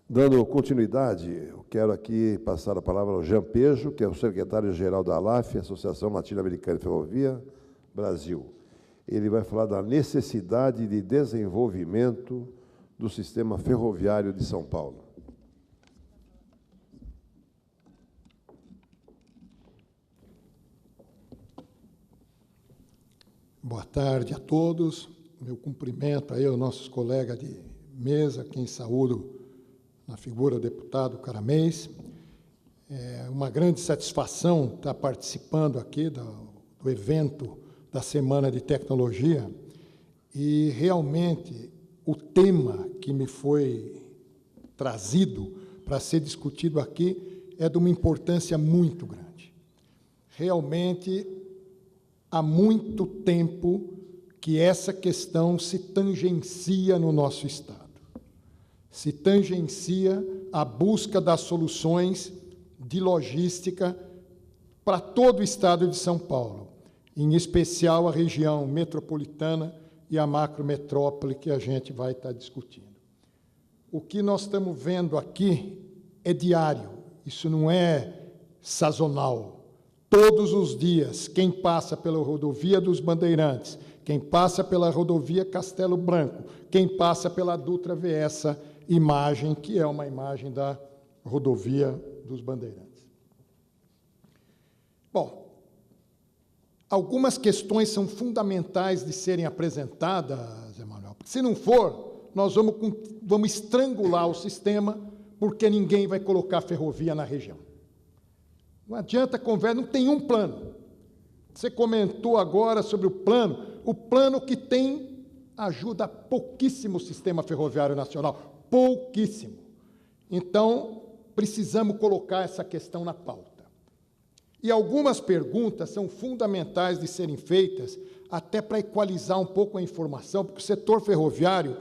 Dando continuidade, eu quero aqui passar a palavra ao Jean Pejo, que é o secretário-geral da ALAF, Associação Latino-Americana de Ferrovia, Brasil. Ele vai falar da necessidade de desenvolvimento do sistema ferroviário de São Paulo. Boa tarde a todos. Meu cumprimento aí aos nossos colegas de mesa, quem saúdo na figura do deputado Caramês. É uma grande satisfação estar participando aqui do evento da Semana de Tecnologia e, realmente, o tema que me foi trazido para ser discutido aqui é de uma importância muito grande. Realmente, há muito tempo que essa questão se tangencia no nosso Estado. Se tangencia a busca das soluções de logística para todo o Estado de São Paulo, em especial a região metropolitana e a macrometrópole que a gente vai estar discutindo. O que nós estamos vendo aqui é diário, isso não é sazonal. Todos os dias, quem passa pela rodovia dos Bandeirantes, quem passa pela rodovia Castelo Branco, quem passa pela Dutra vê essa imagem, que é uma imagem da rodovia dos Bandeirantes. Bom, algumas questões são fundamentais de serem apresentadas, Emanuel, porque se não for, nós vamos estrangular o sistema, porque ninguém vai colocar ferrovia na região. Não adianta conversa, não tem um plano. Você comentou agora sobre o plano que tem ajuda pouquíssimo o sistema ferroviário nacional, pouquíssimo. Então, precisamos colocar essa questão na pauta. E algumas perguntas são fundamentais de serem feitas, até para equalizar um pouco a informação, porque o setor ferroviário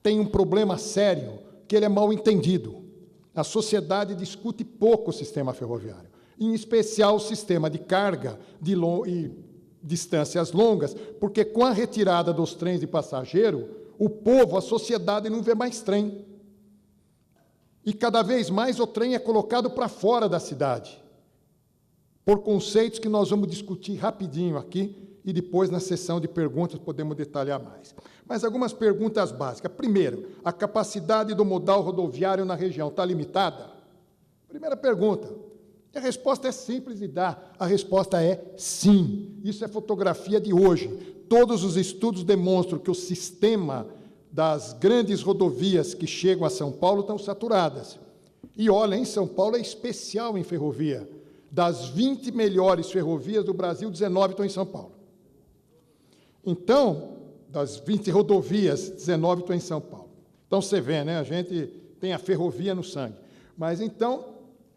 tem um problema sério, que ele é mal entendido. A sociedade discute pouco o sistema ferroviário, em especial o sistema de carga e distâncias longas, porque com a retirada dos trens de passageiro, o povo, a sociedade, não vê mais trem. E cada vez mais o trem é colocado para fora da cidade, por conceitos que nós vamos discutir rapidinho aqui, e depois, na sessão de perguntas, podemos detalhar mais. Mas algumas perguntas básicas. Primeiro, a capacidade do modal rodoviário na região está limitada? Primeira pergunta. A resposta é simples de dar. A resposta é sim. Isso é fotografia de hoje. Todos os estudos demonstram que o sistema das grandes rodovias que chegam a São Paulo estão saturadas. E olha, em São Paulo é especial em ferrovia. Das 20 melhores ferrovias do Brasil, 19 estão em São Paulo. Então, das 20 rodovias, 19 estão em São Paulo. Então, você vê, né? A gente tem a ferrovia no sangue. Mas, então,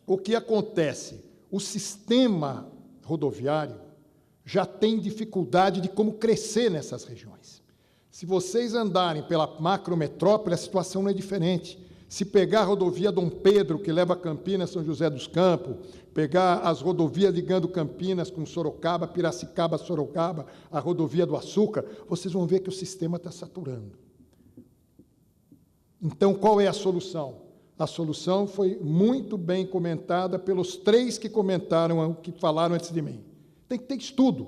o que acontece? O sistema rodoviário já tem dificuldade de como crescer nessas regiões. Se vocês andarem pela macrometrópole, a situação não é diferente. Se pegar a rodovia Dom Pedro, que leva Campinas, São José dos Campos, pegar as rodovias ligando Campinas com Sorocaba, Piracicaba, Sorocaba, a rodovia do Açúcar, vocês vão ver que o sistema está saturando. Então, qual é a solução? A solução foi muito bem comentada pelos três que comentaram, que falaram antes de mim. Tem que ter estudo.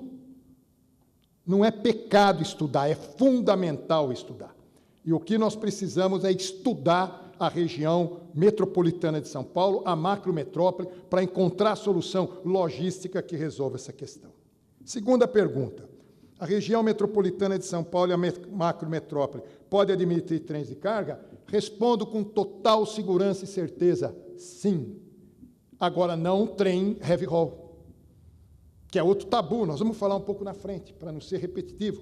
Não é pecado estudar, é fundamental estudar. E o que nós precisamos é estudar a região metropolitana de São Paulo, a macrometrópole, para encontrar a solução logística que resolva essa questão. Segunda pergunta. A região metropolitana de São Paulo e a macrometrópole pode admitir trens de carga? Respondo com total segurança e certeza, sim. Agora, não trem heavy haul, que é outro tabu, nós vamos falar um pouco na frente, para não ser repetitivo.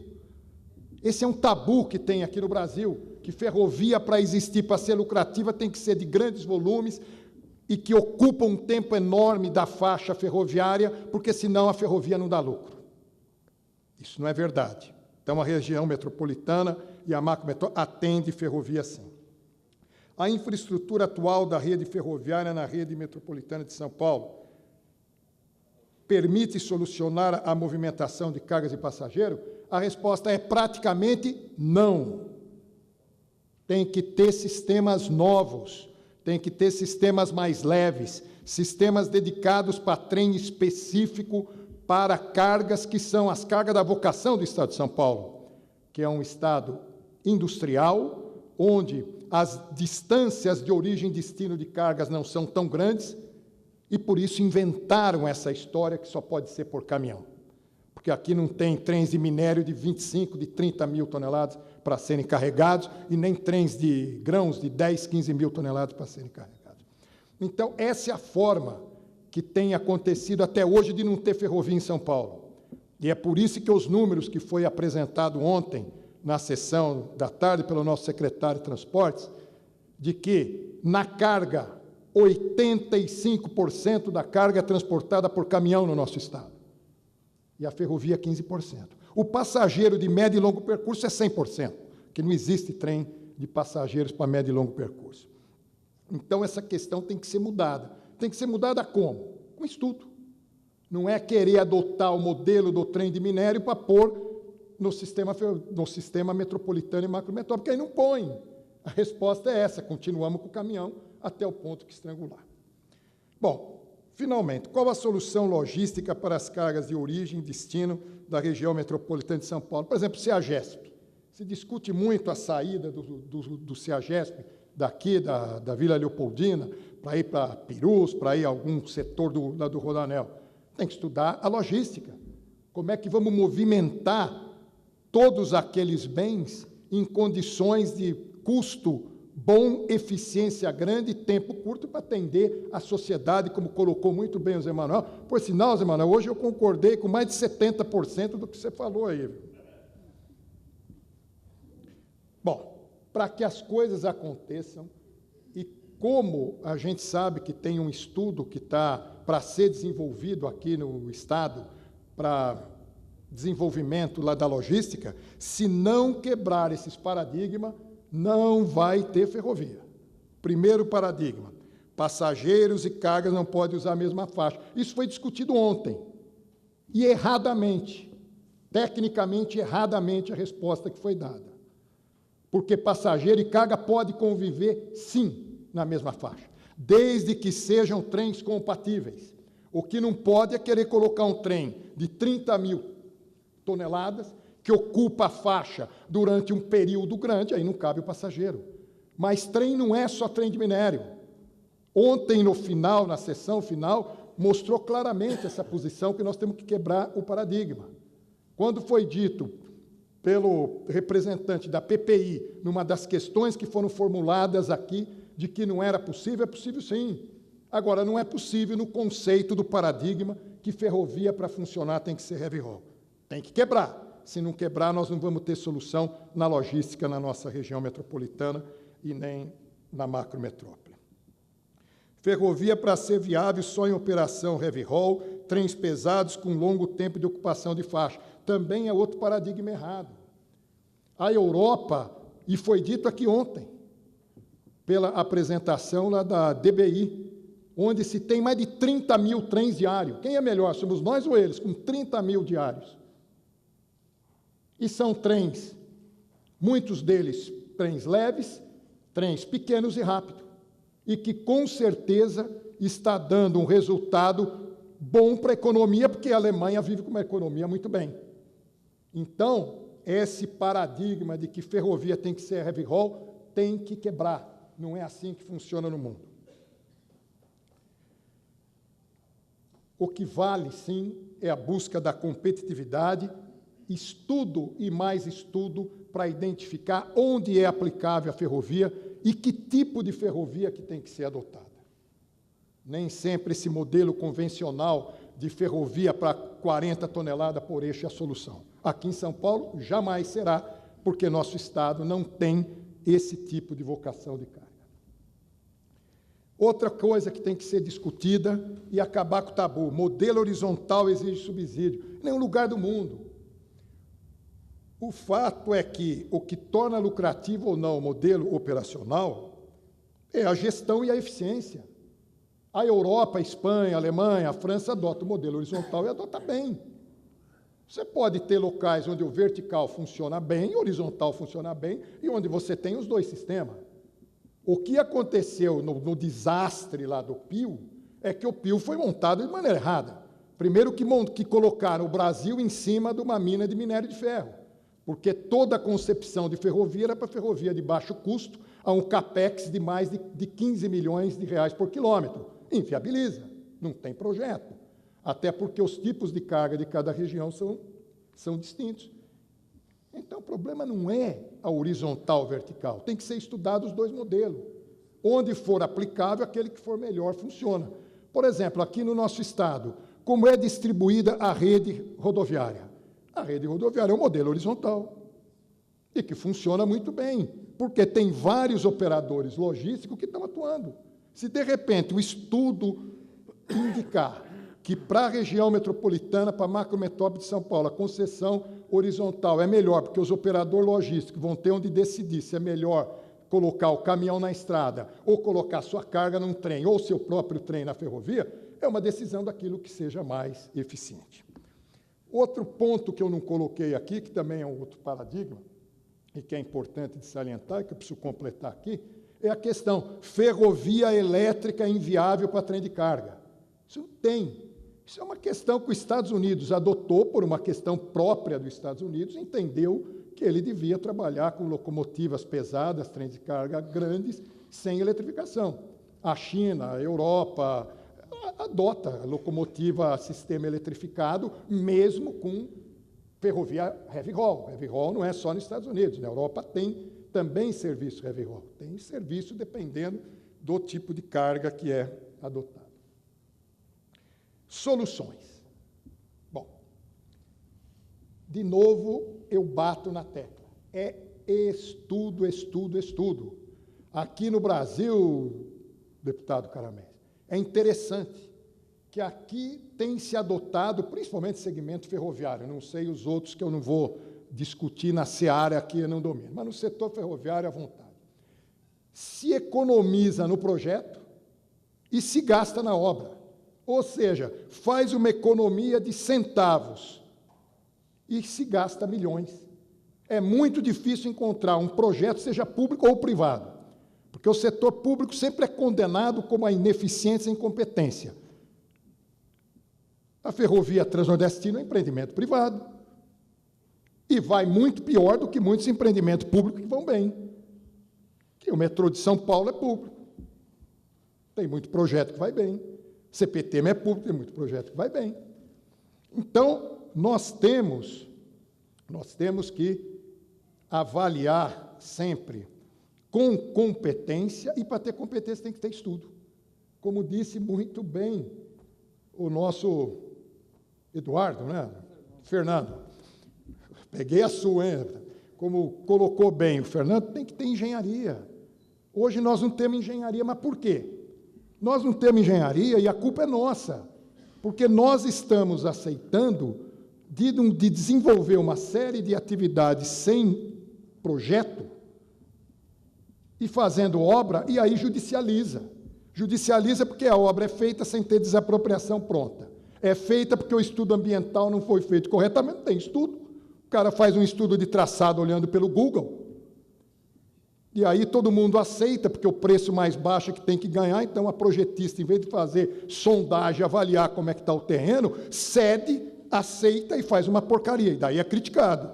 Esse é um tabu que tem aqui no Brasil, que ferrovia, para existir, para ser lucrativa, tem que ser de grandes volumes e que ocupa um tempo enorme da faixa ferroviária, porque senão a ferrovia não dá lucro. Isso não é verdade. Então, a região metropolitana e a macrometrópole atende ferrovia, sim. A infraestrutura atual da rede ferroviária na rede metropolitana de São Paulo permite solucionar a movimentação de cargas e passageiros? A resposta é praticamente não. Tem que ter sistemas novos, tem que ter sistemas mais leves, sistemas dedicados para trem específico para cargas que são as cargas da vocação do Estado de São Paulo, que é um estado industrial, onde as distâncias de origem e destino de cargas não são tão grandes, e por isso inventaram essa história que só pode ser por caminhão. Porque aqui não tem trens de minério de 25, de 30 mil toneladas para serem carregados, e nem trens de grãos de 10, 15 mil toneladas para serem carregados. Então, essa é a forma que tem acontecido até hoje de não ter ferrovia em São Paulo. E é por isso que os números que foi apresentado ontem, na sessão da tarde, pelo nosso secretário de Transportes, de que, na carga, 85% da carga é transportada por caminhão no nosso estado. E a ferrovia, 15%. O passageiro de médio e longo percurso é 100%, que não existe trem de passageiros para médio e longo percurso. Então, essa questão tem que ser mudada. Tem que ser mudada como? Com estudo. Não é querer adotar o modelo do trem de minério para pôr no sistema metropolitano e macrometrópole, porque aí não põe. A resposta é essa, continuamos com o caminhão até o ponto que estrangular. Bom, finalmente, qual a solução logística para as cargas de origem e destino da região metropolitana de São Paulo? Por exemplo, o CEAGESP. Se discute muito a saída do CEAGESP daqui, da Vila Leopoldina, para ir para Pirus, para ir a algum setor lá do Rodoanel. Tem que estudar a logística. Como é que vamos movimentar todos aqueles bens em condições de custo bom, eficiência grande e tempo curto para atender a sociedade, como colocou muito bem o Zé Manuel. Por sinal, Zé Manuel, hoje eu concordei com mais de 70% do que você falou aí. Bom, para que as coisas aconteçam, e como a gente sabe que tem um estudo que está para ser desenvolvido aqui no Estado, para desenvolvimento lá da logística, se não quebrar esses paradigmas, não vai ter ferrovia. Primeiro paradigma, passageiros e cargas não podem usar a mesma faixa. Isso foi discutido ontem, e erradamente, tecnicamente erradamente a resposta que foi dada. Porque passageiro e carga podem conviver, sim, na mesma faixa, desde que sejam trens compatíveis. O que não pode é querer colocar um trem de 30 mil toneladas, que ocupa a faixa durante um período grande, aí não cabe o passageiro. Mas trem não é só trem de minério. Ontem, no final, na sessão final, mostrou claramente essa posição que nós temos que quebrar o paradigma. Quando foi dito pelo representante da PPI, numa das questões que foram formuladas aqui, de que não era possível, é possível sim. Agora, não é possível no conceito do paradigma que ferrovia, para funcionar, tem que ser heavy haul. Tem que quebrar. Se não quebrar, nós não vamos ter solução na logística na nossa região metropolitana e nem na macrometrópole. Ferrovia, para ser viável, só em operação heavy haul, trens pesados com longo tempo de ocupação de faixa. Também é outro paradigma errado. A Europa, e foi dito aqui ontem, pela apresentação lá da DBI, onde se tem mais de 30 mil trens diários. Quem é melhor, somos nós ou eles, com 30 mil diários? E são trens, muitos deles trens leves, trens pequenos e rápidos, e que com certeza está dando um resultado bom para a economia, porque a Alemanha vive com uma economia muito bem. Então, esse paradigma de que ferrovia tem que ser heavy haul tem que quebrar. Não é assim que funciona no mundo. O que vale, sim, é a busca da competitividade, estudo e mais estudo para identificar onde é aplicável a ferrovia e que tipo de ferrovia que tem que ser adotada. Nem sempre esse modelo convencional de ferrovia para 40 toneladas por eixo é a solução. Aqui em São Paulo, jamais será, porque nosso Estado não tem esse tipo de vocação de carga. Outra coisa que tem que ser discutida e acabar com o tabu, modelo horizontal exige subsídio. Em nenhum lugar do mundo. O fato é que o que torna lucrativo ou não o modelo operacional é a gestão e a eficiência. A Europa, a Espanha, a Alemanha, a França adotam o modelo horizontal e adota bem. Você pode ter locais onde o vertical funciona bem, o horizontal funciona bem, e onde você tem os dois sistemas. O que aconteceu no desastre lá do Pio é que o Pio foi montado de maneira errada. Primeiro que colocaram o Brasil em cima de uma mina de minério de ferro, porque toda a concepção de ferrovia era para ferrovia de baixo custo, a um capex de mais de 15 milhões de reais por quilômetro. Inviabiliza, não tem projeto. Até porque os tipos de carga de cada região são distintos. Então, o problema não é a horizontal ou vertical, tem que ser estudado os dois modelos. Onde for aplicável, aquele que for melhor funciona. Por exemplo, aqui no nosso estado, como é distribuída a rede rodoviária? A rede rodoviária é um modelo horizontal e que funciona muito bem, porque tem vários operadores logísticos que estão atuando. Se, de repente, o estudo indicar que para a região metropolitana, para a macrometrópole de São Paulo, a concessão horizontal é melhor, porque os operadores logísticos vão ter onde decidir se é melhor colocar o caminhão na estrada, ou colocar sua carga num trem, ou seu próprio trem na ferrovia, é uma decisão daquilo que seja mais eficiente. Outro ponto que eu não coloquei aqui, que também é um outro paradigma, e que é importante de salientar, e que eu preciso completar aqui, é a questão ferrovia elétrica inviável para trem de carga. Isso não tem. Isso é uma questão que os Estados Unidos adotou por uma questão própria dos Estados Unidos, entendeu que ele devia trabalhar com locomotivas pesadas, trens de carga grandes, sem eletrificação. A China, a Europa, adota a locomotiva sistema eletrificado, mesmo com ferrovia heavy haul. Heavy haul não é só nos Estados Unidos, na Europa tem também serviço heavy haul. Tem serviço dependendo do tipo de carga que é adotado. Soluções. Bom, de novo, eu bato na tecla. É estudo, estudo, estudo. Aqui no Brasil, deputado Caramés, é interessante que aqui tem se adotado, principalmente segmento ferroviário, não sei os outros que eu não vou discutir na seara aqui, eu não domino, mas no setor ferroviário, à vontade. Se economiza no projeto e se gasta na obra. Ou seja, faz uma economia de centavos e se gasta milhões. É muito difícil encontrar um projeto, seja público ou privado, porque o setor público sempre é condenado como a ineficiência e incompetência. A ferrovia transnordestina é um empreendimento privado e vai muito pior do que muitos empreendimentos públicos que vão bem. Que o metrô de São Paulo é público, tem muito projeto que vai bem. CPTM é público, tem muito projeto que vai bem. Então, nós temos que avaliar sempre com competência, e para ter competência tem que ter estudo. Como disse muito bem o nosso Eduardo, né? Fernando. Peguei a sua, hein? Como colocou bem o Fernando, tem que ter engenharia. Hoje nós não temos engenharia, mas por quê? Nós não temos engenharia e a culpa é nossa, porque nós estamos aceitando de desenvolver uma série de atividades sem projeto e fazendo obra, e aí judicializa. Judicializa porque a obra é feita sem ter desapropriação pronta. É feita porque o estudo ambiental não foi feito corretamente, não tem estudo. O cara faz um estudo de traçado olhando pelo Google, e aí todo mundo aceita, porque o preço mais baixo é que tem que ganhar, então a projetista, em vez de fazer sondagem, avaliar como é que está o terreno, cede, aceita e faz uma porcaria, e daí é criticado.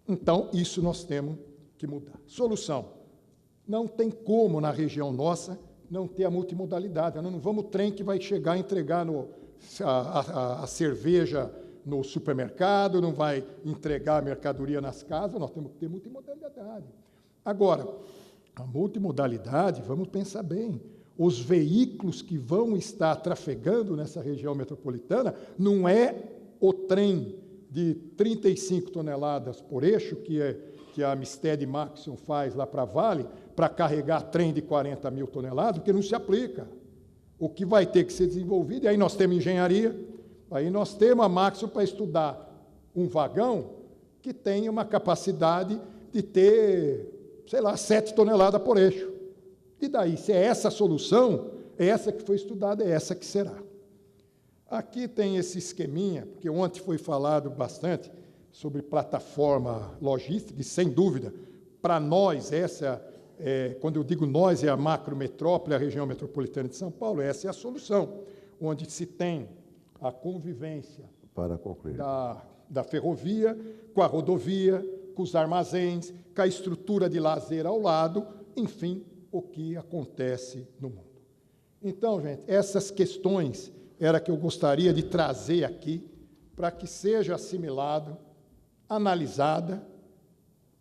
Então, isso nós temos que mudar. Solução. Não tem como, na região nossa, não ter a multimodalidade. Nós não vamos trem que vai chegar a entregar a cerveja no supermercado, não vai entregar a mercadoria nas casas, nós temos que ter multimodalidade. Agora, a multimodalidade, vamos pensar bem, os veículos que vão estar trafegando nessa região metropolitana não é o trem de 35 toneladas por eixo, que a Amsted Maxion faz lá para Vale, para carregar trem de 40 mil toneladas, porque não se aplica. O que vai ter que ser desenvolvido, e aí nós temos engenharia, aí nós temos a Maxion para estudar um vagão que tem uma capacidade de ter, sei lá, 7 toneladas por eixo. E daí, se é essa a solução, é essa que foi estudada, é essa que será. Aqui tem esse esqueminha, porque ontem foi falado bastante sobre plataforma logística, e sem dúvida, para nós, essa quando eu digo nós, é a macrometrópole, a região metropolitana de São Paulo, essa é a solução, onde se tem a convivência Para concluir. da ferrovia com a rodovia, com os armazéns, com a estrutura de lazer ao lado, enfim, o que acontece no mundo. Então, gente, essas questões era que eu gostaria de trazer aqui para que seja assimilado, analisada,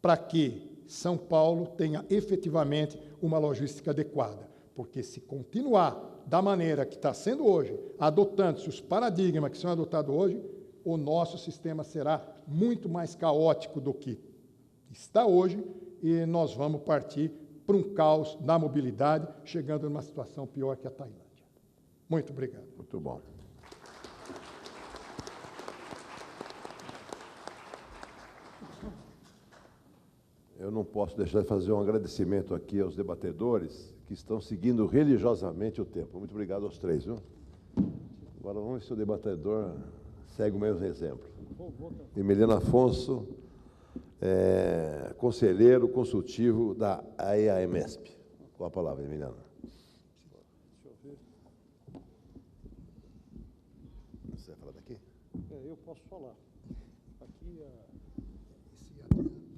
para que São Paulo tenha efetivamente uma logística adequada. Porque se continuar da maneira que está sendo hoje, adotando-se os paradigmas que são adotados hoje, o nosso sistema será muito mais caótico do que está hoje e nós vamos partir para um caos na mobilidade, chegando numa situação pior que a Tailândia. Muito obrigado. Muito bom. Eu não posso deixar de fazer um agradecimento aqui aos debatedores que estão seguindo religiosamente o tempo. Muito obrigado aos três, viu? Agora vamos ver se o debatedor segue o mesmo exemplo. Emiliano Afonso, conselheiro consultivo da AEAMESP. Com a palavra, Emiliano. Deixa eu ver. Você vai falar daqui? Eu posso falar. Aqui Esse Adriano.